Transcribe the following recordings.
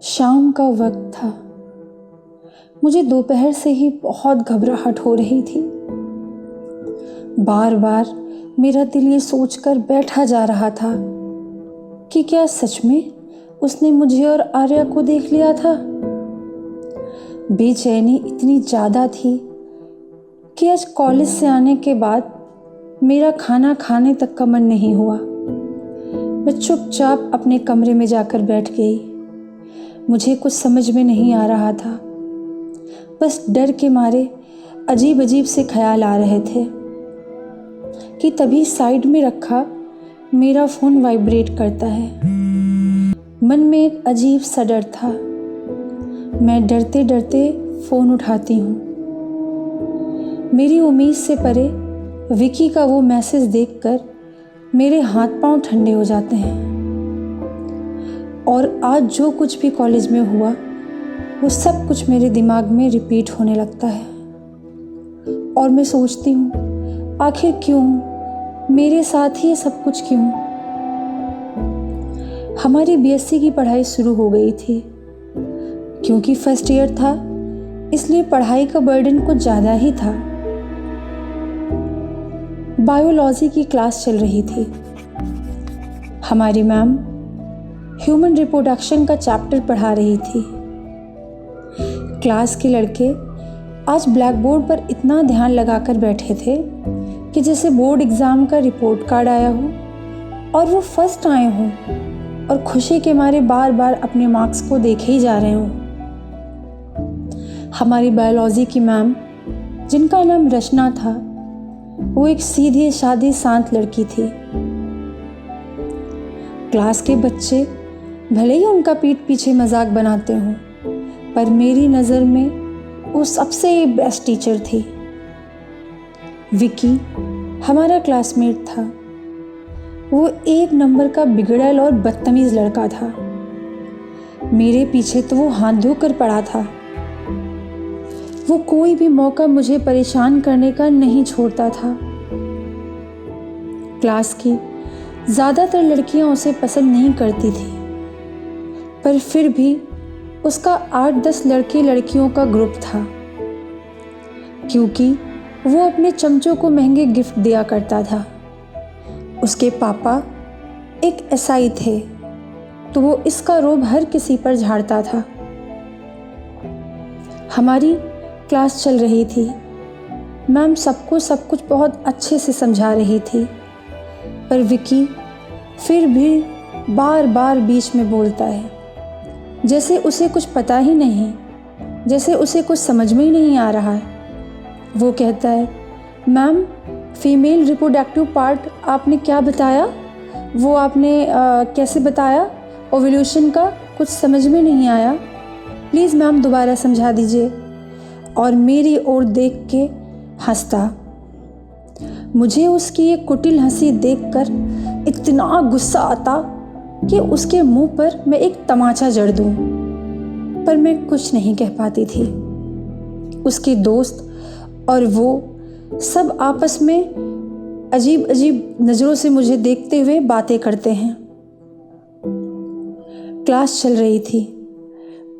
शाम का वक्त था। मुझे दोपहर से ही बहुत घबराहट हो रही थी। बार बार मेरा दिल ये सोचकर बैठा जा रहा था कि क्या सच में उसने मुझे और आर्या को देख लिया था। बेचैनी इतनी ज़्यादा थी कि आज कॉलेज से आने के बाद मेरा खाना खाने तक का मन नहीं हुआ। मैं चुपचाप अपने कमरे में जाकर बैठ गई। मुझे कुछ समझ में नहीं आ रहा था। बस डर के मारे अजीब अजीब से ख्याल आ रहे थे कि तभी साइड में रखा मेरा फ़ोन वाइब्रेट करता है। मन में एक अजीब सा डर था। मैं डरते डरते फ़ोन उठाती हूँ। मेरी उम्मीद से परे विकी का वो मैसेज देखकर मेरे हाथ पांव ठंडे हो जाते हैं। और आज जो कुछ भी कॉलेज में हुआ वो सब कुछ मेरे दिमाग में रिपीट होने लगता है। और मैं सोचती हूँ आखिर क्यों, मेरे साथ ही ये सब कुछ क्यों। हमारी बीएससी की पढ़ाई शुरू हो गई थी। क्योंकि फर्स्ट ईयर था इसलिए पढ़ाई का बर्डन कुछ ज़्यादा ही था। बायोलॉजी की क्लास चल रही थी। हमारी मैम ह्यूमन रिप्रोडक्शन का चैप्टर पढ़ा रही थी। क्लास के लड़के आज ब्लैक बोर्ड पर इतना ध्यान लगाकर बैठे थे कि जैसे बोर्ड एग्ज़ाम का रिपोर्ट कार्ड आया हो और वो फर्स्ट आए हों और खुशी के मारे बार बार अपने मार्क्स को देखे ही जा रहे हों। हमारी बायोलॉजी की मैम, जिनका नाम रचना था, वो एक सीधी सादी शांत लड़की थी। क्लास के बच्चे भले ही उनका पीठ पीछे मजाक बनाते हों, पर मेरी नज़र में वो सबसे बेस्ट टीचर थी। विकी हमारा क्लासमेट था। वो एक नंबर का बिगड़ैल और बदतमीज़ लड़का था। मेरे पीछे तो वो हाथ धोकर पड़ा था। वो कोई भी मौका मुझे परेशान करने का नहीं छोड़ता था। क्लास की ज़्यादातर लड़कियां उसे पसंद नहीं करती थी, पर फिर भी उसका 8-10 लड़के लड़कियों का ग्रुप था। क्योंकि वो अपने चमचों को महंगे गिफ्ट दिया करता था। उसके पापा एक एसआई थे, तो वो इसका रोब हर किसी पर झाड़ता था। हमारी क्लास चल रही थी। मैम सबको सब कुछ बहुत अच्छे से समझा रही थी, पर विकी फिर भी बार बार बीच में बोलता है, जैसे उसे कुछ पता ही नहीं, जैसे उसे कुछ समझ में ही नहीं आ रहा है। वो कहता है, मैम फीमेल रिप्रोडक्टिव पार्ट आपने क्या बताया, वो आपने कैसे बताया, ओव्यूलेशन का कुछ समझ में नहीं आया, प्लीज़ मैम दोबारा समझा दीजिए। और मेरी ओर देख के हंसता। मुझे उसकी ये कुटिल हंसी देखकर इतना गुस्सा आता कि उसके मुंह पर मैं एक तमाचा जड़ दूं, पर मैं कुछ नहीं कह पाती थी। उसके दोस्त और वो सब आपस में अजीब अजीब नज़रों से मुझे देखते हुए बातें करते हैं। क्लास चल रही थी।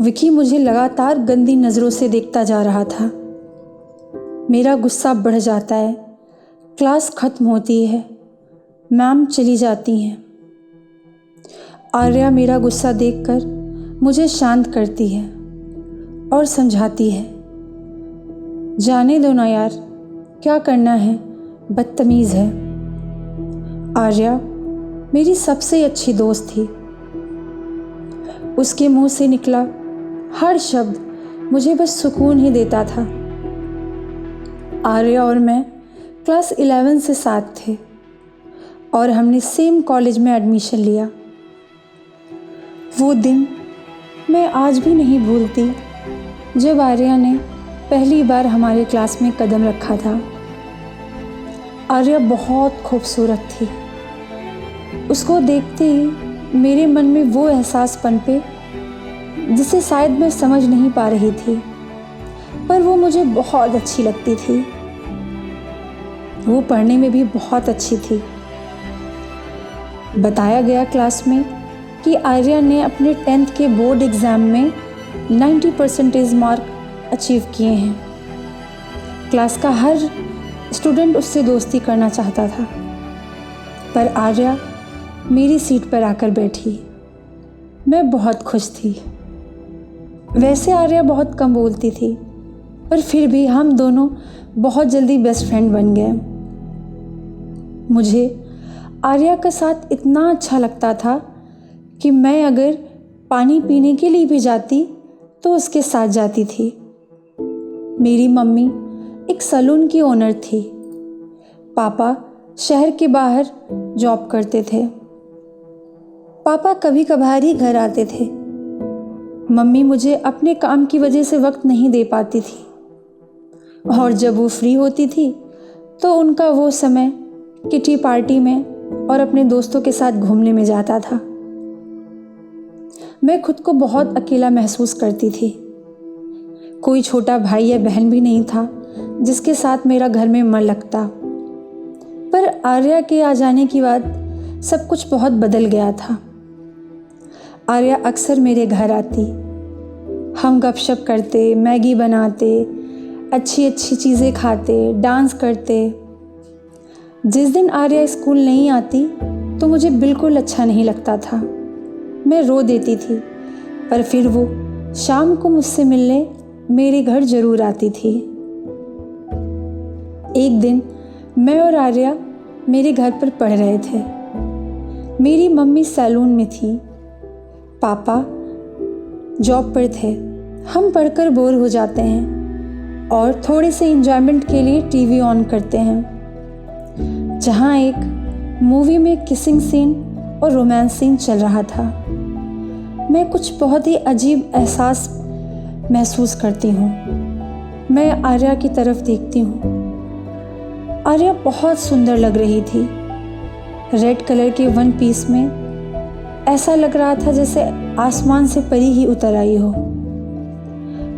विकी मुझे लगातार गंदी नज़रों से देखता जा रहा था। मेरा गुस्सा बढ़ जाता है। क्लास ख़त्म होती है। मैम चली जाती हैं। आर्या मेरा गुस्सा देखकर मुझे शांत करती है और समझाती है, जाने दो ना यार, क्या करना है, बदतमीज़ है। आर्या मेरी सबसे अच्छी दोस्त थी। उसके मुंह से निकला हर शब्द मुझे बस सुकून ही देता था। आर्या और मैं क्लास 11 से साथ थे और हमने सेम कॉलेज में एडमिशन लिया। वो दिन मैं आज भी नहीं भूलती जब आर्या ने पहली बार हमारे क्लास में कदम रखा था। आर्या बहुत खूबसूरत थी। उसको देखते ही मेरे मन में वो एहसास पनपे जिसे शायद मैं समझ नहीं पा रही थी, पर वो मुझे बहुत अच्छी लगती थी। वो पढ़ने में भी बहुत अच्छी थी। बताया गया क्लास में कि आर्या ने अपने 10th के बोर्ड एग्ज़ाम में 90% मार्क अचीव किए हैं। क्लास का हर स्टूडेंट उससे दोस्ती करना चाहता था, पर आर्या मेरी सीट पर आकर बैठी। मैं बहुत खुश थी। वैसे आर्या बहुत कम बोलती थी, पर फिर भी हम दोनों बहुत जल्दी बेस्ट फ्रेंड बन गए। मुझे आर्या का साथ इतना अच्छा लगता था कि मैं अगर पानी पीने के लिए भी जाती तो उसके साथ जाती थी। मेरी मम्मी एक सैलून की ओनर थी। पापा शहर के बाहर जॉब करते थे। पापा कभी कभार ही घर आते थे। मम्मी मुझे अपने काम की वजह से वक्त नहीं दे पाती थी, और जब वो फ्री होती थी तो उनका वो समय किटी पार्टी में और अपने दोस्तों के साथ घूमने में जाता था। मैं खुद को बहुत अकेला महसूस करती थी। कोई छोटा भाई या बहन भी नहीं था जिसके साथ मेरा घर में मन लगता। पर आर्या के आ जाने के बाद सब कुछ बहुत बदल गया था। आर्या अक्सर मेरे घर आती। हम गपशप करते, मैगी बनाते, अच्छी अच्छी चीज़ें खाते, डांस करते। जिस दिन आर्या स्कूल नहीं आती तो मुझे बिल्कुल अच्छा नहीं लगता था। मैं रो देती थी, पर फिर वो शाम को मुझसे मिलने मेरे घर ज़रूर आती थी। एक दिन मैं और आर्या मेरे घर पर पढ़ रहे थे। मेरी मम्मी सैलून में थी, पापा जॉब पर थे। हम पढ़कर बोर हो जाते हैं और थोड़े से एंजॉयमेंट के लिए टीवी ऑन करते हैं, जहाँ एक मूवी में किसिंग सीन और रोमांस सीन चल रहा था। मैं कुछ बहुत ही अजीब एहसास महसूस करती हूँ। मैं आर्या की तरफ देखती हूँ। आर्या बहुत सुंदर लग रही थी। रेड कलर के वन पीस में ऐसा लग रहा था जैसे आसमान से परी ही उतर आई हो।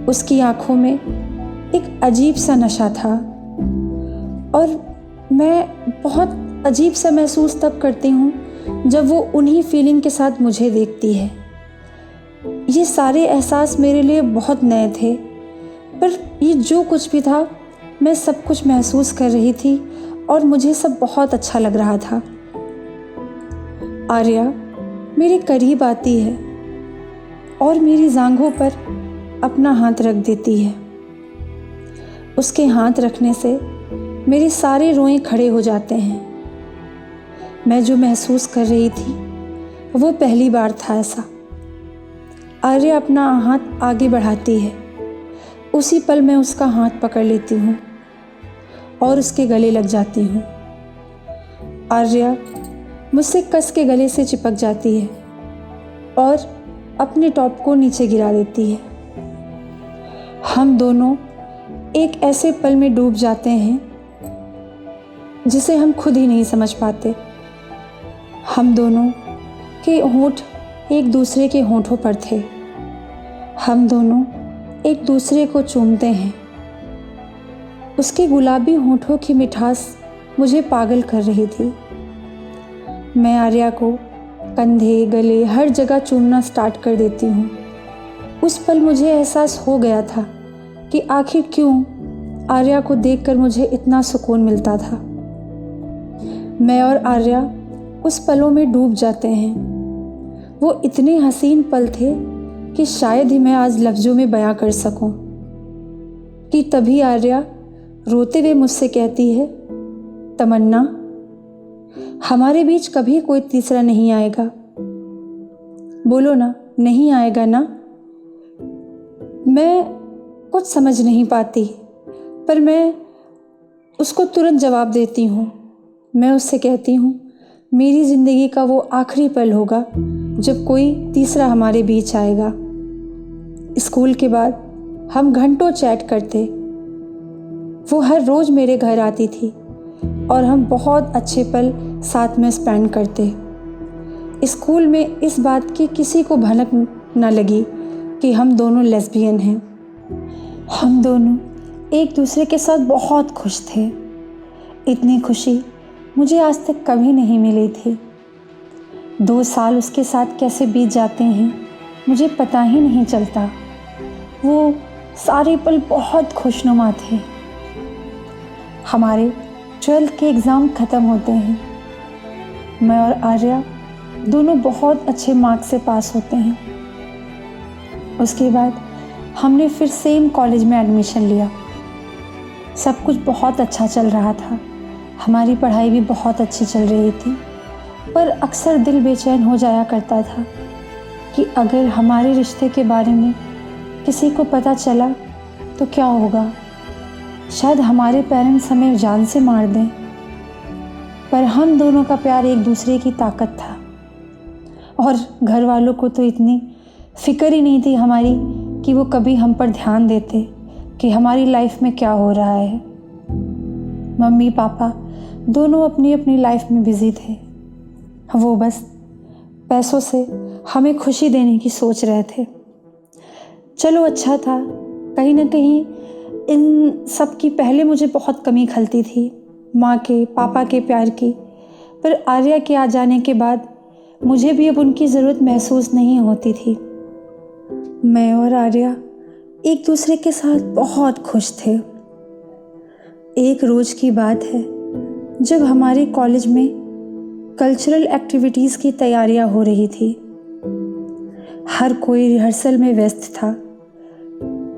उसकी आंखों में एक अजीब सा नशा था, और मैं बहुत अजीब सा महसूस तब करती हूँ जब वो उन्हीं फीलिंग के साथ मुझे देखती है। ये सारे एहसास मेरे लिए बहुत नए थे, पर ये जो कुछ भी था मैं सब कुछ महसूस कर रही थी और मुझे सब बहुत अच्छा लग रहा था। आर्या मेरे करीब आती है और मेरी जांघों पर अपना हाथ रख देती है। उसके हाथ रखने से मेरे सारे रोए खड़े हो जाते हैं। मैं जो महसूस कर रही थी वो पहली बार था ऐसा। आर्या अपना हाथ आगे बढ़ाती है। उसी पल मैं उसका हाथ पकड़ लेती हूँ और उसके गले लग जाती हूँ। आर्या मुझसे कस के गले से चिपक जाती है और अपने टॉप को नीचे गिरा देती है। हम दोनों एक ऐसे पल में डूब जाते हैं जिसे हम खुद ही नहीं समझ पाते। हम दोनों के होंठ एक दूसरे के होंठों पर थे। हम दोनों एक दूसरे को चूमते हैं। उसके गुलाबी होंठों की मिठास मुझे पागल कर रही थी। मैं आर्या को कंधे, गले, हर जगह चूमना स्टार्ट कर देती हूँ। उस पल मुझे एहसास हो गया था कि आखिर क्यों आर्या को देखकर मुझे इतना सुकून मिलता था। मैं और आर्या उस पलों में डूब जाते हैं। वो इतने हसीन पल थे कि शायद ही मैं आज लफ्ज़ों में बयां कर सकूं। कि तभी आर्या रोते हुए मुझसे कहती है, तमन्ना, हमारे बीच कभी कोई तीसरा नहीं आएगा। बोलो ना, नहीं आएगा ना? मैं कुछ समझ नहीं पाती, पर मैं उसको तुरंत जवाब देती हूँ। मैं उससे कहती हूँ, मेरी ज़िंदगी का वो आखिरी पल होगा जब कोई तीसरा हमारे बीच आएगा। स्कूल के बाद हम घंटों चैट करते। वो हर रोज़ मेरे घर आती थी और हम बहुत अच्छे पल साथ में स्पेंड करते। स्कूल में इस बात की किसी को भनक न लगी कि हम दोनों लेस्बियन हैं। हम दोनों एक दूसरे के साथ बहुत खुश थे। इतनी खुशी मुझे आज तक कभी नहीं मिली थी। 2 साल उसके साथ कैसे बीत जाते हैं मुझे पता ही नहीं चलता। वो सारे पल बहुत खुशनुमा थे। हमारे 12th के एग्ज़ाम ख़त्म होते हैं। मैं और आर्या दोनों बहुत अच्छे मार्क्स से पास होते हैं। उसके बाद हमने फिर सेम कॉलेज में एडमिशन लिया। सब कुछ बहुत अच्छा चल रहा था। हमारी पढ़ाई भी बहुत अच्छी चल रही थी, पर अक्सर दिल बेचैन हो जाया करता था कि अगर हमारे रिश्ते के बारे में किसी को पता चला तो क्या होगा। शायद हमारे पेरेंट्स हमें जान से मार दें। पर हम दोनों का प्यार एक दूसरे की ताकत था, और घर वालों को तो इतनी फिक्र ही नहीं थी हमारी कि वो कभी हम पर ध्यान देते कि हमारी लाइफ में क्या हो रहा है। मम्मी पापा दोनों अपनी अपनी लाइफ में बिज़ी थे। वो बस पैसों से हमें खुशी देने की सोच रहे थे। चलो अच्छा था, कहीं ना कहीं इन सब की पहले मुझे बहुत कमी खलती थी, माँ के पापा के प्यार की। पर आर्या के आ जाने के बाद मुझे भी अब उनकी ज़रूरत महसूस नहीं होती थी। मैं और आर्या एक दूसरे के साथ बहुत खुश थे। एक रोज़ की बात है जब हमारे कॉलेज में कल्चरल एक्टिविटीज़ की तैयारियां हो रही थी। हर कोई रिहर्सल में व्यस्त था।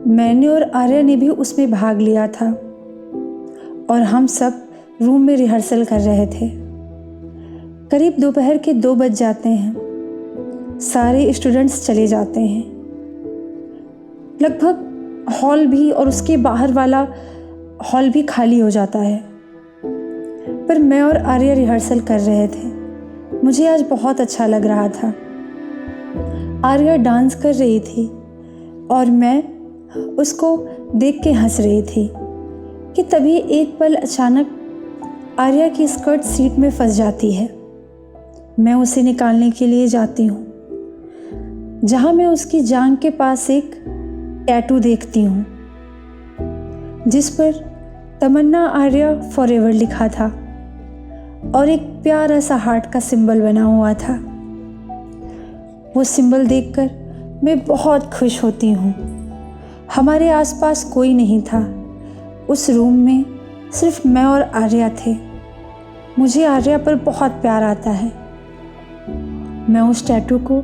मैंने और आर्या ने भी उसमें भाग लिया था, और हम सब रूम में रिहर्सल कर रहे थे। करीब दोपहर के 2 बज जाते हैं। सारे स्टूडेंट्स चले जाते हैं। लगभग हॉल भी और उसके बाहर वाला हॉल भी खाली हो जाता है। पर मैं और आर्या रिहर्सल कर रहे थे। मुझे आज बहुत अच्छा लग रहा था। आर्या डांस कर रही थी और मैं उसको देख के हंस रही थी कि तभी एक पल अचानक आर्या की स्कर्ट सीट में फंस जाती है। मैं उसे निकालने के लिए जाती हूँ, जहाँ मैं उसकी जांघ के पास एक टैटू देखती हूँ जिस पर तमन्ना आर्या फॉरएवर लिखा था और एक प्यारा सा हार्ट का सिंबल बना हुआ था। वो सिंबल देखकर मैं बहुत खुश होती हूँ। हमारे आसपास कोई नहीं था। उस रूम में सिर्फ मैं और आर्या थे। मुझे आर्या पर बहुत प्यार आता है। मैं उस टैटू को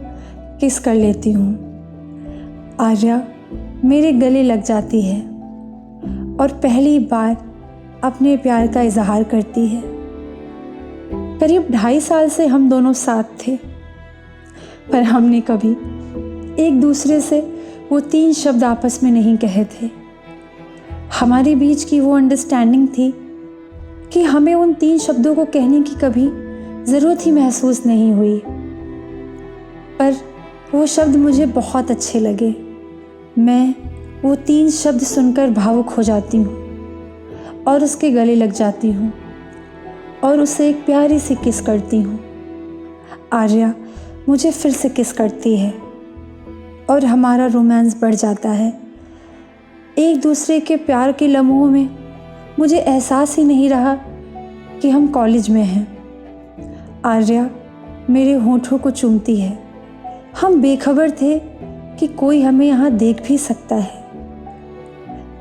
किस कर लेती हूँ। आर्या मेरे गले लग जाती है और पहली बार अपने प्यार का इजहार करती है। करीब 2.5 साल से हम दोनों साथ थे, पर हमने कभी एक दूसरे से वो 3 शब्द आपस में नहीं कहे थे। हमारे बीच की वो अंडरस्टैंडिंग थी कि हमें उन 3 शब्दों को कहने की कभी ज़रूरत ही महसूस नहीं हुई। पर वो शब्द मुझे बहुत अच्छे लगे। मैं वो 3 शब्द सुनकर भावुक हो जाती हूँ और उसके गले लग जाती हूँ और उसे एक प्यारी सी किस करती हूँ। आर्या मुझे फिर से किस करती है और हमारा रोमांस बढ़ जाता है। एक दूसरे के प्यार के लम्हों में मुझे एहसास ही नहीं रहा कि हम कॉलेज में हैं। आर्या मेरे होठों को चूमती है। हम बेखबर थे कि कोई हमें यहाँ देख भी सकता है।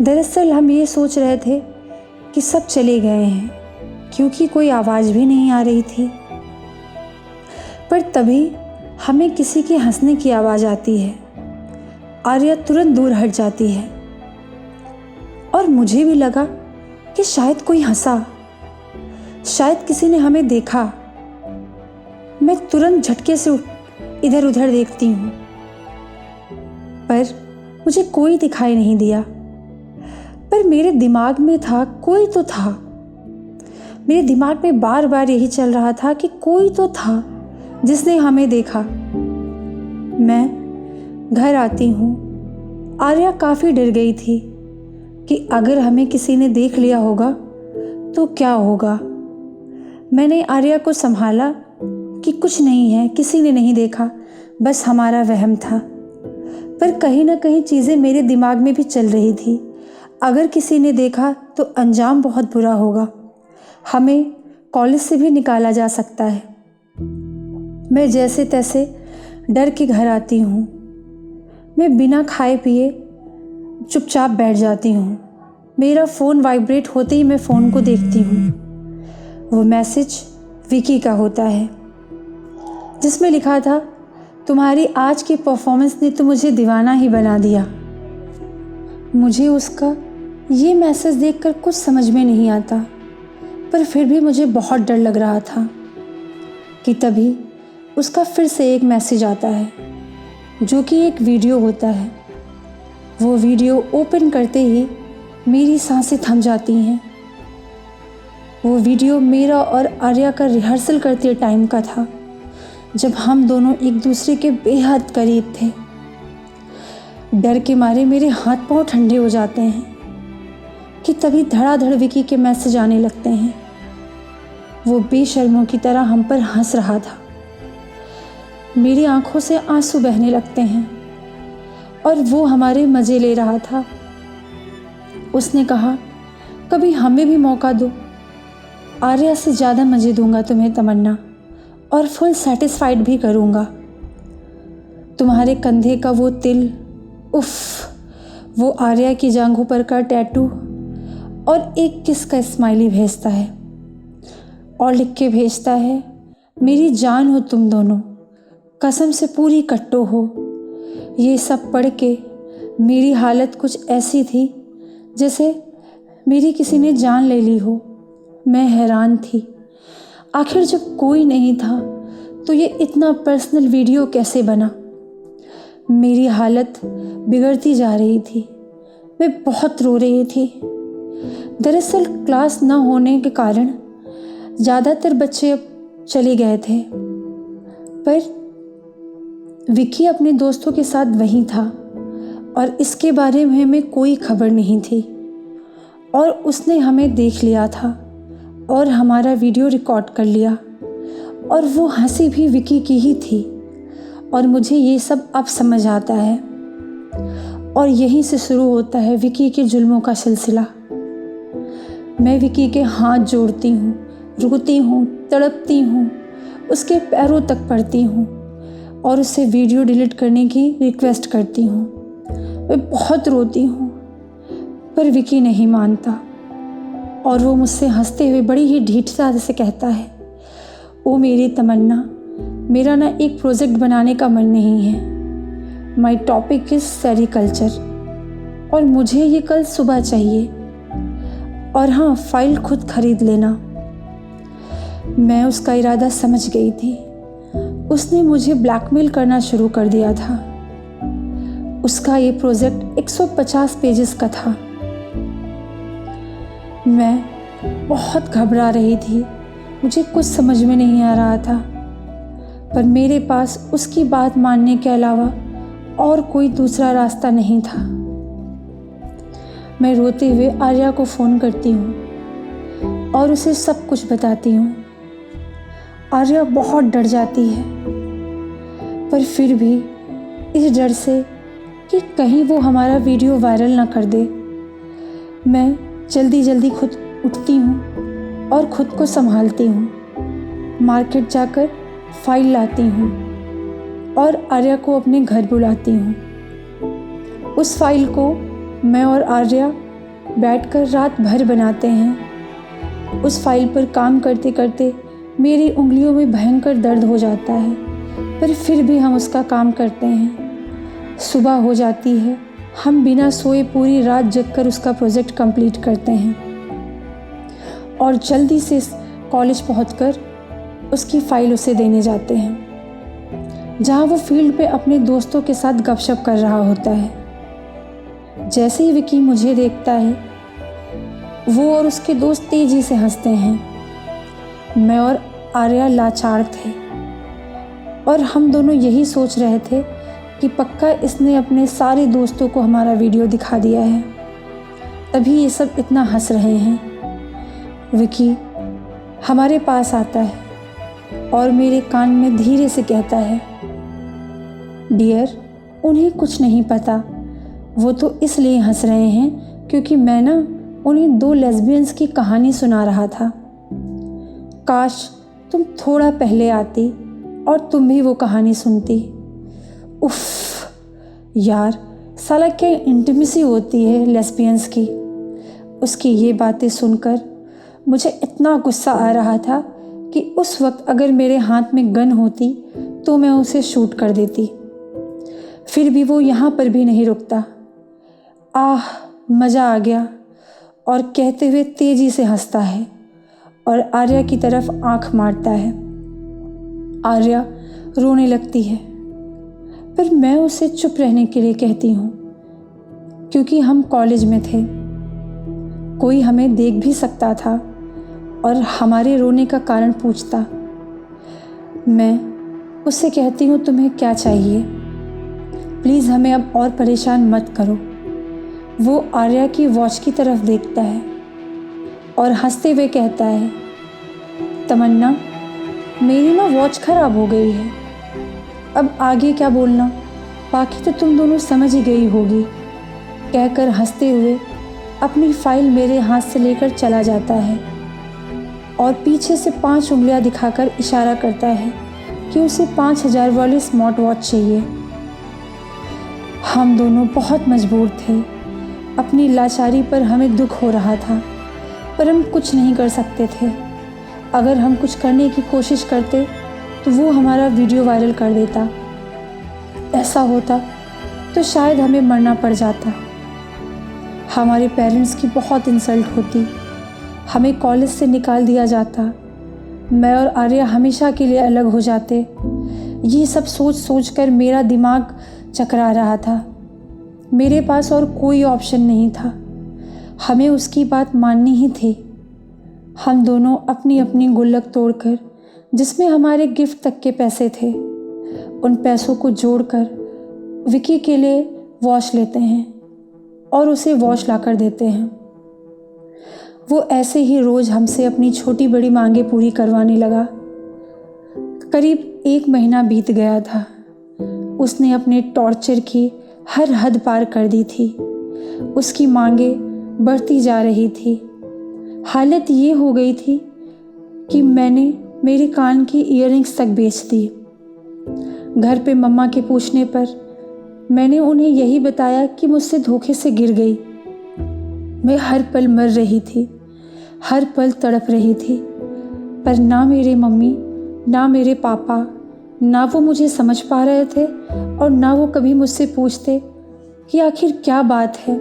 दरअसल हम ये सोच रहे थे कि सब चले गए हैं, क्योंकि कोई आवाज़ भी नहीं आ रही थी। पर तभी हमें किसी के हंसने की आवाज़ आती है। आर्या तुरंत दूर हट जाती है और मुझे भी लगा कि शायद कोई हंसा, शायद किसी ने हमें देखा। मैं तुरंत झटके से इधर उधर देखती हूँ, पर मुझे कोई दिखाई नहीं दिया। पर मेरे दिमाग में था कोई तो था। मेरे दिमाग में बार बार यही चल रहा था कि कोई तो था जिसने हमें देखा। मैं घर आती हूँ। आर्या काफ़ी डर गई थी कि अगर हमें किसी ने देख लिया होगा तो क्या होगा। मैंने आर्या को संभाला कि कुछ नहीं है, किसी ने नहीं देखा, बस हमारा वहम था। पर कहीं ना कहीं चीज़ें मेरे दिमाग में भी चल रही थी। अगर किसी ने देखा तो अंजाम बहुत बुरा होगा, हमें कॉलेज से भी निकाला जा सकता है। मैं जैसे तैसे डर के घर आती हूँ। मैं बिना खाए पिए चुपचाप बैठ जाती हूँ। मेरा फ़ोन वाइब्रेट होते ही मैं फ़ोन को देखती हूँ। वो मैसेज विकी का होता है जिसमें लिखा था, तुम्हारी आज की परफॉर्मेंस ने तो मुझे दीवाना ही बना दिया। मुझे उसका ये मैसेज देखकर कुछ समझ में नहीं आता, पर फिर भी मुझे बहुत डर लग रहा था कि तभी उसका फिर से एक मैसेज आता है जो कि एक वीडियो होता है। वो वीडियो ओपन करते ही मेरी सांसें थम जाती हैं। वो वीडियो मेरा और आर्या का रिहर्सल करते टाइम का था, जब हम दोनों एक दूसरे के बेहद करीब थे। डर के मारे मेरे हाथ पांव ठंडे हो जाते हैं कि तभी धड़ाधड़ विकी के मैसेज आने लगते हैं। वो बेशर्मों की तरह हम पर हंस रहा था। मेरी आंखों से आंसू बहने लगते हैं और वो हमारे मज़े ले रहा था। उसने कहा, कभी हमें भी मौका दो, आर्या से ज़्यादा मज़े दूंगा तुम्हें तमन्ना, और फुल सेटिस्फाइड भी करूंगा। तुम्हारे कंधे का वो तिल, उफ, वो आर्या की जांघों पर का टैटू और एक किस का स्माइली भेजता है और लिख के भेजता है, मेरी जान हो तुम दोनों, कसम से पूरी कट्टो हो। ये सब पढ़ के मेरी हालत कुछ ऐसी थी जैसे मेरी किसी ने जान ले ली हो। मैं हैरान थी, आखिर जब कोई नहीं था तो ये इतना पर्सनल वीडियो कैसे बना। मेरी हालत बिगड़ती जा रही थी। मैं बहुत रो रही थी। दरअसल क्लास न होने के कारण ज़्यादातर बच्चे अब चले गए थे, पर विकी अपने दोस्तों के साथ वहीं था और इसके बारे में हमें कोई खबर नहीं थी। और उसने हमें देख लिया था और हमारा वीडियो रिकॉर्ड कर लिया, और वो हंसी भी विकी की ही थी। और मुझे ये सब अब समझ आता है, और यहीं से शुरू होता है विकी के जुल्मों का सिलसिला। मैं विकी के हाथ जोड़ती हूँ, रोती हूँ, तड़पती हूँ, उसके पैरों तक पड़ती हूँ और उससे वीडियो डिलीट करने की रिक्वेस्ट करती हूँ। मैं बहुत रोती हूँ, पर विकी नहीं मानता और वो मुझसे हंसते हुए बड़ी ही ढीठता से कहता है, ओ मेरी तमन्ना, मेरा ना एक प्रोजेक्ट बनाने का मन नहीं है। माई टॉपिक इज़ सेरिकल्चर और मुझे ये कल सुबह चाहिए। और हाँ, फाइल खुद खरीद लेना। मैं उसका इरादा समझ गई थी। उसने मुझे ब्लैकमेल करना शुरू कर दिया था। उसका ये प्रोजेक्ट 150 पेजेस का था। मैं बहुत घबरा रही थी, मुझे कुछ समझ में नहीं आ रहा था, पर मेरे पास उसकी बात मानने के अलावा और कोई दूसरा रास्ता नहीं था। मैं रोते हुए आर्या को फ़ोन करती हूँ और उसे सब कुछ बताती हूँ। आर्या बहुत डर जाती है, पर फिर भी इस डर से कि कहीं वो हमारा वीडियो वायरल ना कर दे, मैं जल्दी जल्दी खुद उठती हूँ और ख़ुद को संभालती हूँ। मार्केट जाकर फाइल लाती हूँ और आर्या को अपने घर बुलाती हूँ। उस फाइल को मैं और आर्या बैठकर रात भर बनाते हैं। उस फाइल पर काम करते करते मेरी उंगलियों में भयंकर दर्द हो जाता है, पर फिर भी हम उसका काम करते हैं। सुबह हो जाती है, हम बिना सोए पूरी रात जगकर उसका प्रोजेक्ट कंप्लीट करते हैं और जल्दी से कॉलेज पहुंचकर उसकी फ़ाइल उसे देने जाते हैं, जहां वो फील्ड पे अपने दोस्तों के साथ गपशप कर रहा होता है। जैसे ही विकी मुझे देखता है, वो और उसके दोस्त तेज़ी से हंसते हैं। मैं और आर्या लाचार थे और हम दोनों यही सोच रहे थे कि पक्का इसने अपने सारे दोस्तों को हमारा वीडियो दिखा दिया है, तभी ये सब इतना हंस रहे हैं। विकी हमारे पास आता है और मेरे कान में धीरे से कहता है, डियर, उन्हें कुछ नहीं पता, वो तो इसलिए हंस रहे हैं क्योंकि मैं ना उन्हें 2 लेस्बियंस की कहानी सुना रहा था। काश तुम थोड़ा पहले आती और तुम भी वो कहानी सुनती। उफ़ यार, साला क्या इंटीमेसी होती है लेस्बियंस की। उसकी ये बातें सुनकर मुझे इतना गुस्सा आ रहा था कि उस वक्त अगर मेरे हाथ में गन होती तो मैं उसे शूट कर देती। फिर भी वो यहाँ पर भी नहीं रुकता। आह, मज़ा आ गया, और कहते हुए तेज़ी से हंसता है और आर्या की तरफ आंख मारता है। आर्या रोने लगती है, पर मैं उसे चुप रहने के लिए कहती हूँ, क्योंकि हम कॉलेज में थे, कोई हमें देख भी सकता था और हमारे रोने का कारण पूछता। मैं उससे कहती हूँ, तुम्हें क्या चाहिए, प्लीज़ हमें अब और परेशान मत करो। वो आर्या की वॉच की तरफ देखता है और हंसते हुए कहता है, तमन्ना, मेरी ना वॉच ख़राब हो गई है, अब आगे क्या बोलना, बाकी तो तुम दोनों समझ ही गई होगी, कहकर हंसते हुए अपनी फ़ाइल मेरे हाथ से लेकर चला जाता है और पीछे से 5 उंगलियां दिखाकर इशारा करता है कि उसे 5000 वाली स्मार्ट वॉच चाहिए। हम दोनों बहुत मजबूर थे। अपनी लाचारी पर हमें दुख हो रहा था, पर हम कुछ नहीं कर सकते थे। अगर हम कुछ करने की कोशिश करते तो वो हमारा वीडियो वायरल कर देता। ऐसा होता तो शायद हमें मरना पड़ जाता। हमारे पेरेंट्स की बहुत इंसल्ट होती, हमें कॉलेज से निकाल दिया जाता, मैं और आर्या हमेशा के लिए अलग हो जाते। ये सब सोच सोच कर मेरा दिमाग चकरा रहा था। मेरे पास और कोई ऑप्शन नहीं था, हमें उसकी बात माननी ही थी। हम दोनों अपनी अपनी गुल्लक तोड़कर, जिसमें हमारे गिफ्ट तक के पैसे थे, उन पैसों को जोड़कर विकी के लिए वॉच लेते हैं और उसे वॉच लाकर देते हैं। वो ऐसे ही रोज़ हमसे अपनी छोटी बड़ी मांगें पूरी करवाने लगा। करीब 1 महीना बीत गया था। उसने अपने टॉर्चर की हर हद पार कर दी थी। उसकी मांगें बढ़ती जा रही थी। हालत ये हो गई थी कि मैंने मेरे कान की ईयररिंग्स तक बेच दी। घर पे मम्मा के पूछने पर मैंने उन्हें यही बताया कि मुझसे धोखे से गिर गई। मैं हर पल मर रही थी, हर पल तड़प रही थी, पर ना मेरे मम्मी, ना मेरे पापा, ना वो मुझे समझ पा रहे थे और ना वो कभी मुझसे पूछते कि आखिर क्या बात है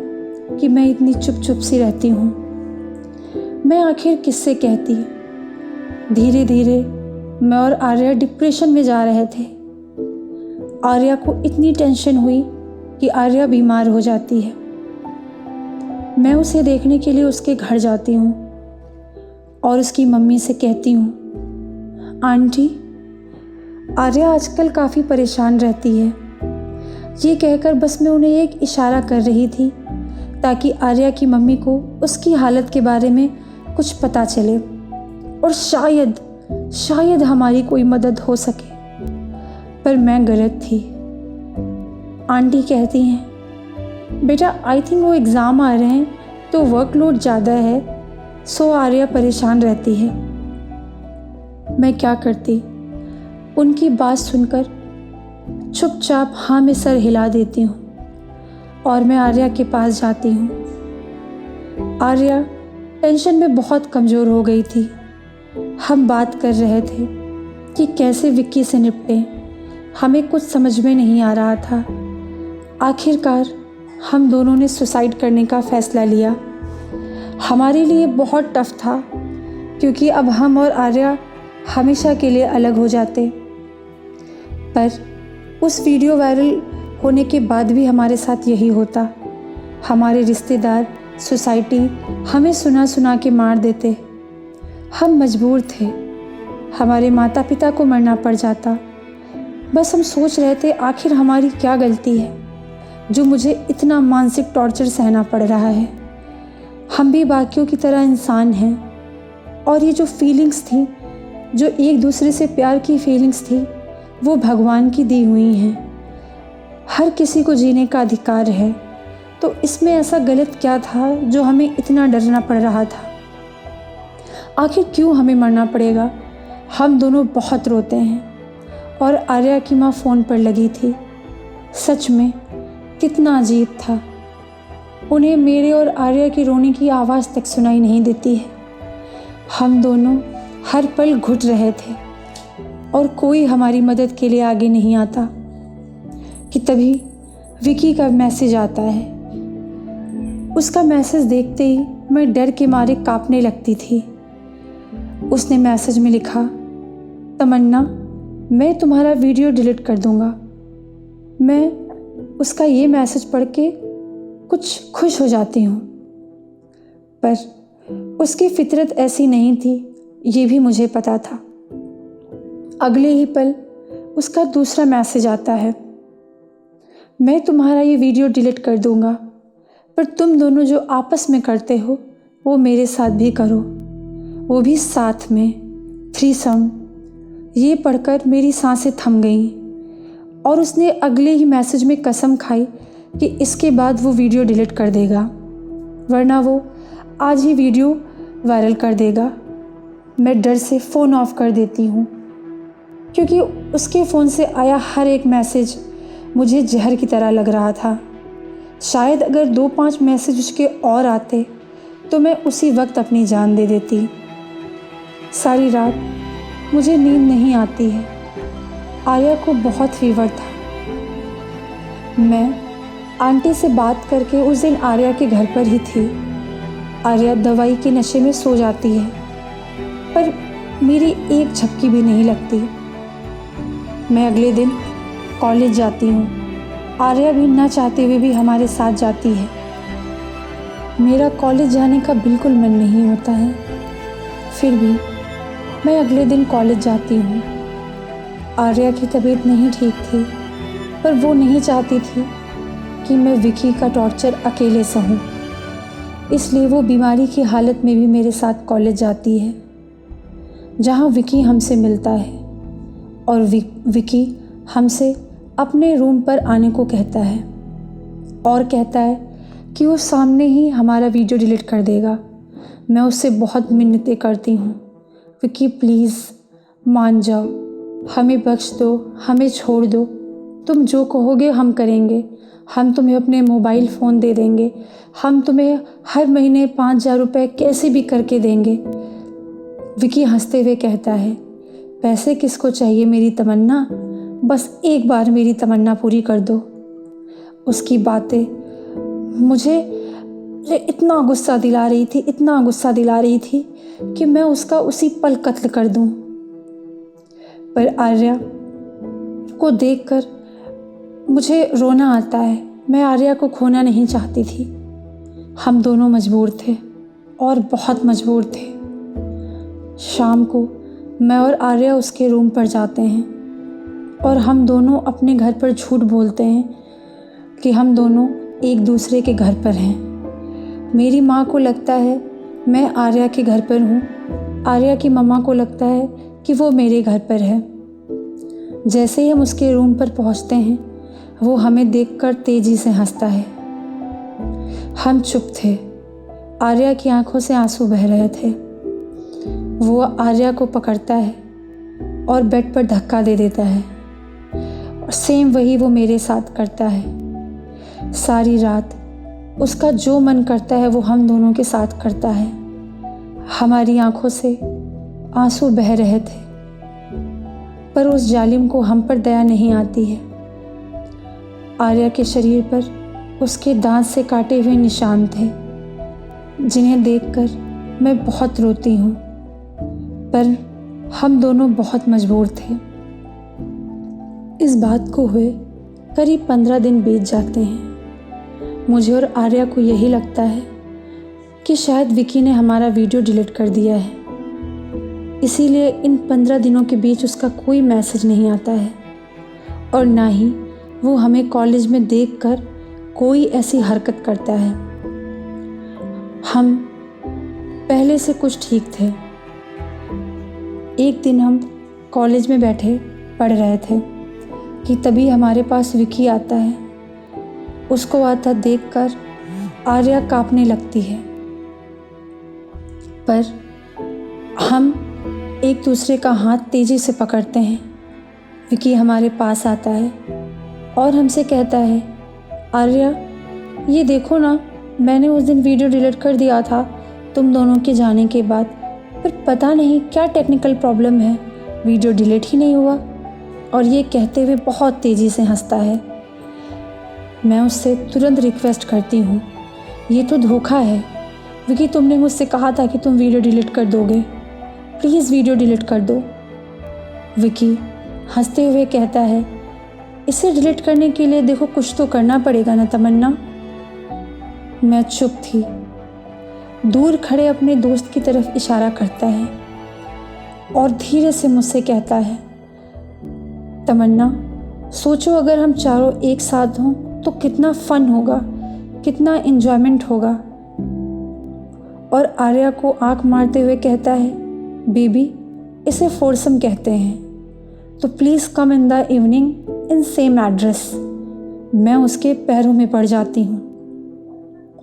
कि मैं इतनी चुप चुप सी रहती हूँ। मैं आखिर किससे कहती। धीरे धीरे मैं और आर्या डिप्रेशन में जा रहे थे। आर्या को इतनी टेंशन हुई कि आर्या बीमार हो जाती है। मैं उसे देखने के लिए उसके घर जाती हूँ और उसकी मम्मी से कहती हूँ, आंटी, आर्या आजकल काफ़ी परेशान रहती है। ये कहकर बस मैं उन्हें एक इशारा कर रही थी ताकि आर्या की मम्मी को उसकी हालत के बारे में कुछ पता चले और शायद हमारी कोई मदद हो सके। पर मैं गलत थी। आंटी कहती हैं, बेटा आई थिंक वो एग्ज़ाम आ रहे हैं तो वर्कलोड ज़्यादा है, सो आर्या परेशान रहती है। मैं क्या करती, उनकी बात सुनकर चुपचाप हाँ में सर हिला देती हूँ और मैं आर्या के पास जाती हूँ। आर्या टेंशन में बहुत कमज़ोर हो गई थी। हम बात कर रहे थे कि कैसे विक्की से निपटें। हमें कुछ समझ में नहीं आ रहा था। आखिरकार हम दोनों ने सुसाइड करने का फ़ैसला लिया। हमारे लिए बहुत टफ था क्योंकि अब हम और आर्या हमेशा के लिए अलग हो जाते। पर उस वीडियो वायरल होने के बाद भी हमारे साथ यही होता। हमारे रिश्तेदार, सोसाइटी हमें सुना सुना के मार देते। हम मजबूर थे, हमारे माता पिता को मरना पड़ जाता। बस हम सोच रहे थे आखिर हमारी क्या गलती है जो मुझे इतना मानसिक टॉर्चर सहना पड़ रहा है। हम भी बाकियों की तरह इंसान हैं और ये जो फीलिंग्स थी, जो एक दूसरे से प्यार की फीलिंग्स थी, वो भगवान की दी हुई हैं। हर किसी को जीने का अधिकार है, तो इसमें ऐसा गलत क्या था जो हमें इतना डरना पड़ रहा था। आखिर क्यों हमें मरना पड़ेगा। हम दोनों बहुत रोते हैं और आर्या की माँ फ़ोन पर लगी थी। सच में कितना अजीब था। उन्हें मेरे और आर्या की रोने की आवाज़ तक सुनाई नहीं देती है। हम दोनों हर पल घुट रहे थे और कोई हमारी मदद के लिए आगे नहीं आता कि तभी विकी का मैसेज आता है। उसका मैसेज देखते ही मैं डर के मारे कांपने लगती थी। उसने मैसेज में लिखा, तमन्ना, मैं तुम्हारा वीडियो डिलीट कर दूंगा। मैं उसका ये मैसेज पढ़ के कुछ खुश हो जाती हूँ, पर उसकी फितरत ऐसी नहीं थी, ये भी मुझे पता था। अगले ही पल उसका दूसरा मैसेज आता है, मैं तुम्हारा ये वीडियो डिलीट कर दूंगा, पर तुम दोनों जो आपस में करते हो वो मेरे साथ भी करो, वो भी साथ में, थ्रीसम। ये पढ़कर मेरी सांसें थम गईं और उसने अगले ही मैसेज में कसम खाई कि इसके बाद वो वीडियो डिलीट कर देगा, वरना वो आज ही वीडियो वायरल कर देगा। मैं डर से फ़ोन ऑफ कर देती हूँ, क्योंकि उसके फ़ोन से आया हर एक मैसेज मुझे जहर की तरह लग रहा था। शायद अगर 2-5 मैसेज उसके और आते तो मैं उसी वक्त अपनी जान दे देती। सारी रात मुझे नींद नहीं आती है। आर्या को बहुत फीवर था। मैं आंटी से बात करके उस दिन आर्या के घर पर ही थी। आर्या दवाई के नशे में सो जाती है, पर मेरी एक झपकी भी नहीं लगती। मैं अगले दिन कॉलेज जाती हूँ। आर्या भी ना चाहते हुए भी हमारे साथ जाती है। मेरा कॉलेज जाने का बिल्कुल मन नहीं होता है, फिर भी मैं अगले दिन कॉलेज जाती हूँ। आर्या की तबीयत नहीं ठीक थी, पर वो नहीं चाहती थी कि मैं विकी का टॉर्चर अकेले सहूँ, इसलिए वो बीमारी की हालत में भी मेरे साथ कॉलेज जाती है, जहाँ विकी हमसे मिलता है और विकी हमसे अपने रूम पर आने को कहता है और कहता है कि वो सामने ही हमारा वीडियो डिलीट कर देगा। मैं उससे बहुत मिन्नतें करती हूँ, विकी प्लीज़ मान जाओ, हमें बख्श दो, हमें छोड़ दो, तुम जो कहोगे हम करेंगे, हम तुम्हें अपने मोबाइल फ़ोन दे देंगे, हम तुम्हें हर महीने 5,000 रुपये कैसे भी करके देंगे। विकी हंसते हुए कहता है, पैसे किसको चाहिए मेरी तमन्ना, बस एक बार मेरी तमन्ना पूरी कर दो। उसकी बातें मुझे इतना गुस्सा दिला रही थी, इतना गुस्सा दिला रही थी कि मैं उसका उसी पल कत्ल कर दूं। पर आर्या को देखकर मुझे रोना आता है। मैं आर्या को खोना नहीं चाहती थी। हम दोनों मजबूर थे और बहुत मजबूर थे। शाम को मैं और आर्या उसके रूम पर जाते हैं और हम दोनों अपने घर पर झूठ बोलते हैं कि हम दोनों एक दूसरे के घर पर हैं। मेरी माँ को लगता है मैं आर्या के घर पर हूँ, आर्या की मम्मा को लगता है कि वो मेरे घर पर है। जैसे ही हम उसके रूम पर पहुँचते हैं, वो हमें देखकर तेज़ी से हंसता है। हम चुप थे। आर्या की आंखों से आंसू बह रहे थे। वो आर्या को पकड़ता है और बेड पर धक्का दे देता है और सेम वही वो मेरे साथ करता है। सारी रात उसका जो मन करता है वो हम दोनों के साथ करता है। हमारी आंखों से आंसू बह रहे थे, पर उस जालिम को हम पर दया नहीं आती है। आर्या के शरीर पर उसके दांत से काटे हुए निशान थे, जिन्हें देखकर मैं बहुत रोती हूँ, पर हम दोनों बहुत मजबूर थे। इस बात को हुए करीब 15 दिन बीत जाते हैं। मुझे और आर्या को यही लगता है कि शायद विकी ने हमारा वीडियो डिलीट कर दिया है, इसीलिए इन 15 दिनों के बीच उसका कोई मैसेज नहीं आता है और ना ही वो हमें कॉलेज में देखकर कोई ऐसी हरकत करता है। हम पहले से कुछ ठीक थे। एक दिन हम कॉलेज में बैठे पढ़ रहे थे कि तभी हमारे पास विकी आता है। उसको आता देखकर आर्या कांपने लगती है, पर हम एक दूसरे का हाथ तेज़ी से पकड़ते हैं। विकी हमारे पास आता है और हमसे कहता है, आर्या ये देखो ना, मैंने उस दिन वीडियो डिलीट कर दिया था तुम दोनों के जाने के बाद, पर पता नहीं क्या टेक्निकल प्रॉब्लम है, वीडियो डिलीट ही नहीं हुआ। और ये कहते हुए बहुत तेज़ी से हंसता है। मैं उससे तुरंत रिक्वेस्ट करती हूँ, ये तो धोखा है विकी, तुमने मुझसे कहा था कि तुम वीडियो डिलीट कर दोगे, प्लीज़ वीडियो डिलीट कर दो। विकी हंसते हुए कहता है, इसे डिलीट करने के लिए देखो कुछ तो करना पड़ेगा ना तमन्ना। मैं चुप थी। दूर खड़े अपने दोस्त की तरफ इशारा करता है और धीरे से मुझसे कहता है, तमन्ना सोचो अगर हम चारों एक साथ हों तो कितना फ़न होगा, कितना एंजॉयमेंट होगा। और आर्या को आंख मारते हुए कहता है, बेबी इसे फोरसम कहते हैं, तो please come in the evening in same address. मैं उसके पैरों में पड़ जाती हूँ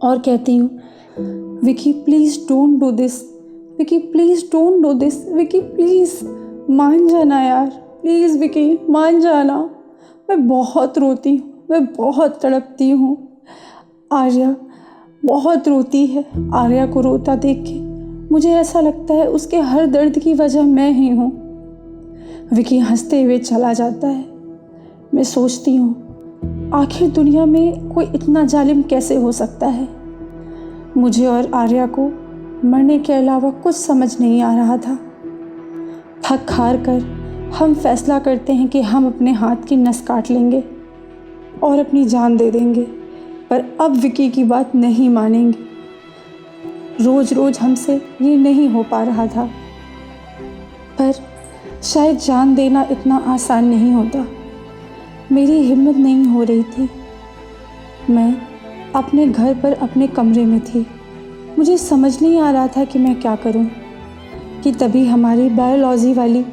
और कहती हूँ, Vicky please don't do this, Vicky please don't do this, Vicky please मान जाना यार, प्लीज़ विकी मान जाना। मैं बहुत रोती हूँ, मैं बहुत तड़पती हूँ। आर्या बहुत रोती है। आर्या को रोता देख के मुझे ऐसा लगता है उसके हर दर्द की वजह मैं ही हूँ। विकी हंसते हुए चला जाता है। मैं सोचती हूँ आखिर दुनिया में कोई इतना जालिम कैसे हो सकता है। मुझे और आर्या को मरने के अलावा कुछ समझ नहीं आ रहा था। थक हार कर हम फैसला करते हैं कि हम अपने हाथ की नस काट लेंगे और अपनी जान दे देंगे, पर अब विकी की बात नहीं मानेंगे। रोज़ रोज़ हमसे ये नहीं हो पा रहा था, पर शायद जान देना इतना आसान नहीं होता। मेरी हिम्मत नहीं हो रही थी। मैं अपने घर पर अपने कमरे में थी। मुझे समझ नहीं आ रहा था कि मैं क्या करूं, कि तभी हमारी बायोलॉजी वाली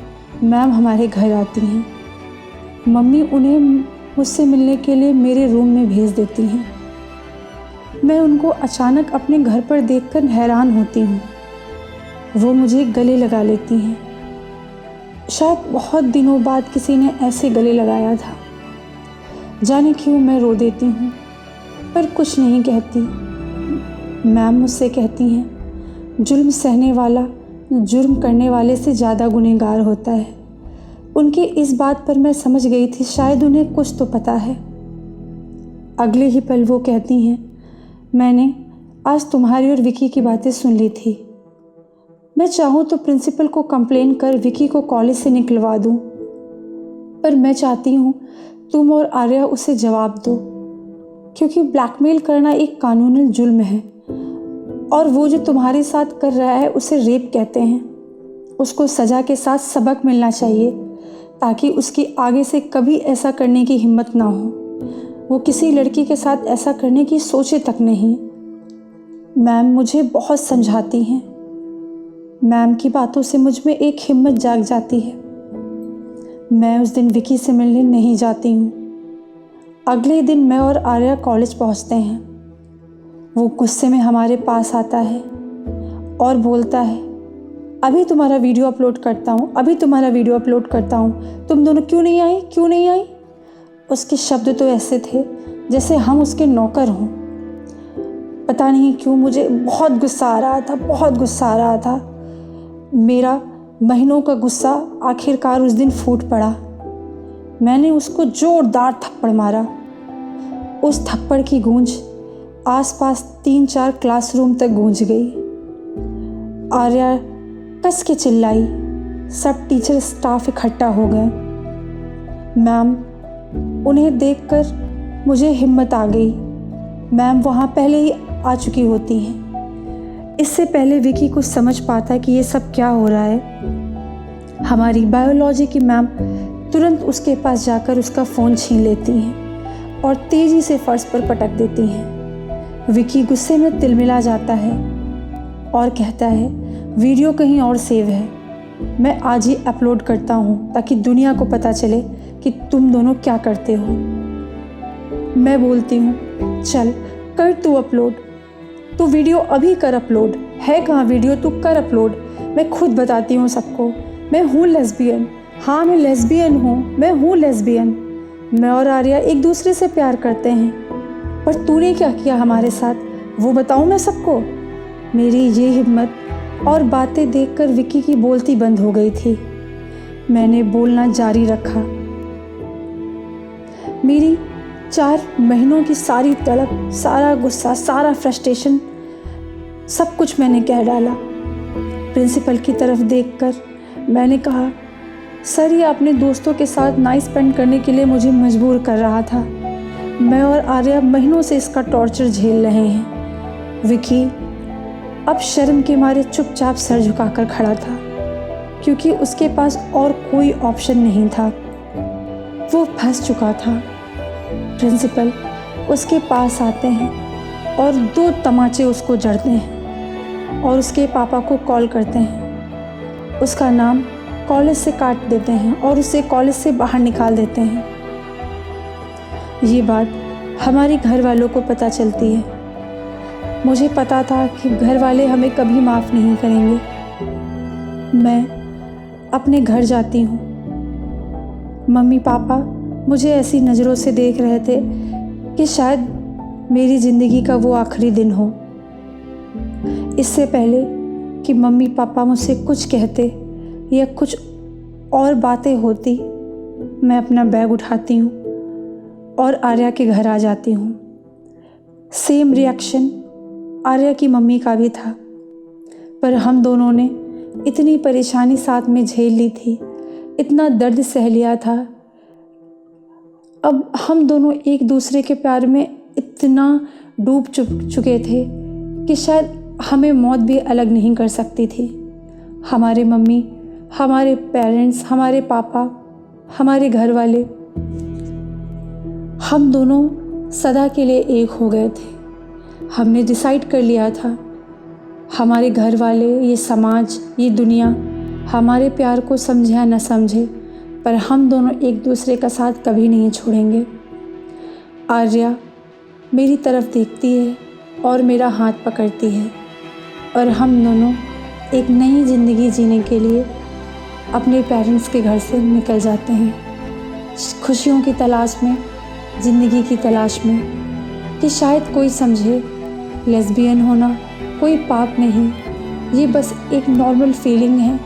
मैम हमारे घर आती हैं। मम्मी उन्हें मुझसे मिलने के लिए मेरे रूम में भेज देती हैं। मैं उनको अचानक अपने घर पर देखकर हैरान होती हूँ। वो मुझे गले लगा लेती हैं। शायद बहुत दिनों बाद किसी ने ऐसे गले लगाया था। जाने क्यों मैं रो देती हूँ, पर कुछ नहीं कहती। मैम मुझसे कहती हैं, जुल्म सहने वाला जुर्म करने वाले से ज़्यादा गुनहगार होता है। उनकी इस बात पर मैं समझ गई थी शायद उन्हें कुछ तो पता है। अगले ही पल वो कहती हैं, मैंने आज तुम्हारी और विकी की बातें सुन ली थी। मैं चाहूँ तो प्रिंसिपल को कंप्लेन कर विकी को कॉलेज से निकलवा दूँ, पर मैं चाहती हूँ तुम और आर्या उसे जवाब दो, क्योंकि ब्लैकमेल करना एक कानूनन जुल्म है और वो जो तुम्हारे साथ कर रहा है उसे रेप कहते हैं। उसको सज़ा के साथ सबक मिलना चाहिए ताकि उसकी आगे से कभी ऐसा करने की हिम्मत ना हो। वो किसी लड़की के साथ ऐसा करने की सोचे तक नहीं। मैम मुझे बहुत समझाती हैं। मैम की बातों से मुझ में एक हिम्मत जाग जाती है। मैं उस दिन विकी से मिलने नहीं जाती हूँ। अगले दिन मैं और आर्या कॉलेज पहुँचते हैं। वो गुस्से में हमारे पास आता है और बोलता है, अभी तुम्हारा वीडियो अपलोड करता हूँ, अभी तुम्हारा वीडियो अपलोड करता हूँ, तुम दोनों क्यों नहीं आई, क्यों नहीं आई। उसके शब्द तो ऐसे थे जैसे हम उसके नौकर हों। पता नहीं क्यों मुझे बहुत गुस्सा आ रहा था, बहुत गुस्सा आ रहा था। मेरा महीनों का गुस्सा आखिरकार उस दिन फूट पड़ा। मैंने उसको जोरदार थप्पड़ मारा। उस थप्पड़ की गूंज आसपास 3-4 क्लासरूम तक गूंज गई। आर्या कस के चिल्लाई। सब टीचर स्टाफ इकट्ठा हो गए। मैम उन्हें देखकर मुझे हिम्मत आ गई। मैम वहाँ पहले ही आ चुकी होती हैं। इससे पहले विकी कुछ समझ पाता कि ये सब क्या हो रहा है, हमारी बायोलॉजी की मैम तुरंत उसके पास जाकर उसका फ़ोन छीन लेती हैं और तेज़ी से फर्श पर पटक देती हैं। विकी गुस्से में तिलमिला जाता है और कहता है, वीडियो कहीं और सेव है, मैं आज ही अपलोड करता हूँ ताकि दुनिया को पता चले कि तुम दोनों क्या करते हो। मैं बोलती हूँ, चल कर तू अपलोड, तू वीडियो अभी कर अपलोड। है कहाँ वीडियो, तू कर अपलोड। मैं खुद बताती हूँ सबको, मैं हूँ लेस्बियन, हाँ, मैं लेस्बियन हूँ, मैं हूँ लेस्बियन। मैं और आर्या एक दूसरे से प्यार करते हैं। पर तूने क्या किया हमारे साथ, वो बताऊँ मैं सबको? मेरी ये हिम्मत और बातें देखकर विकी की बोलती बंद हो गई थी। मैंने बोलना जारी रखा। मेरी 4 महीनों की सारी तड़प, सारा गुस्सा, सारा फ्रस्ट्रेशन, सब कुछ मैंने कह डाला। प्रिंसिपल की तरफ देखकर मैंने कहा, सर ये अपने दोस्तों के साथ नाइट स्पेंड करने के लिए मुझे मजबूर कर रहा था। मैं और आर्या महीनों से इसका टॉर्चर झेल रहे हैं। विकी अब शर्म के मारे चुपचाप सर झुकाकर खड़ा था, क्योंकि उसके पास और कोई ऑप्शन नहीं था। वो फंस चुका था। प्रिंसिपल उसके पास आते हैं और 2 तमाचे उसको जड़ते हैं और उसके पापा को कॉल करते हैं। उसका नाम कॉलेज से काट देते हैं और उसे कॉलेज से बाहर निकाल देते हैं। ये बात हमारे घर वालों को पता चलती है। मुझे पता था कि घर वाले हमें कभी माफ़ नहीं करेंगे। मैं अपने घर जाती हूँ। मम्मी पापा मुझे ऐसी नज़रों से देख रहे थे कि शायद मेरी ज़िंदगी का वो आखिरी दिन हो। इससे पहले कि मम्मी पापा मुझसे कुछ कहते या कुछ और बातें होती, मैं अपना बैग उठाती हूँ और आर्या के घर आ जाती हूँ। सेम रिएक्शन आर्या की मम्मी का भी था, पर हम दोनों ने इतनी परेशानी साथ में झेल ली थी, इतना दर्द सह लिया था। अब हम दोनों एक दूसरे के प्यार में इतना डूब चुके थे कि शायद हमें मौत भी अलग नहीं कर सकती थी। हमारे मम्मी, हमारे पेरेंट्स, हमारे पापा, हमारे घर वाले, हम दोनों सदा के लिए एक हो गए थे। हमने डिसाइड कर लिया था, हमारे घर वाले, ये समाज, ये दुनिया हमारे प्यार को समझे या न समझे, पर हम दोनों एक दूसरे का साथ कभी नहीं छोड़ेंगे। आर्या मेरी तरफ देखती है और मेरा हाथ पकड़ती है और हम दोनों एक नई ज़िंदगी जीने के लिए अपने पेरेंट्स के घर से निकल जाते हैं, खुशियों की तलाश में, ज़िंदगी की तलाश में, कि शायद कोई समझे लेस्बियन होना कोई पाप नहीं, ये बस एक नॉर्मल फीलिंग है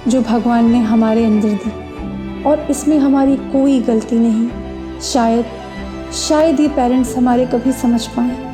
जो भगवान ने हमारे अंदर दी और इसमें हमारी कोई गलती नहीं। शायद ये पेरेंट्स हमारे कभी समझ पाएं।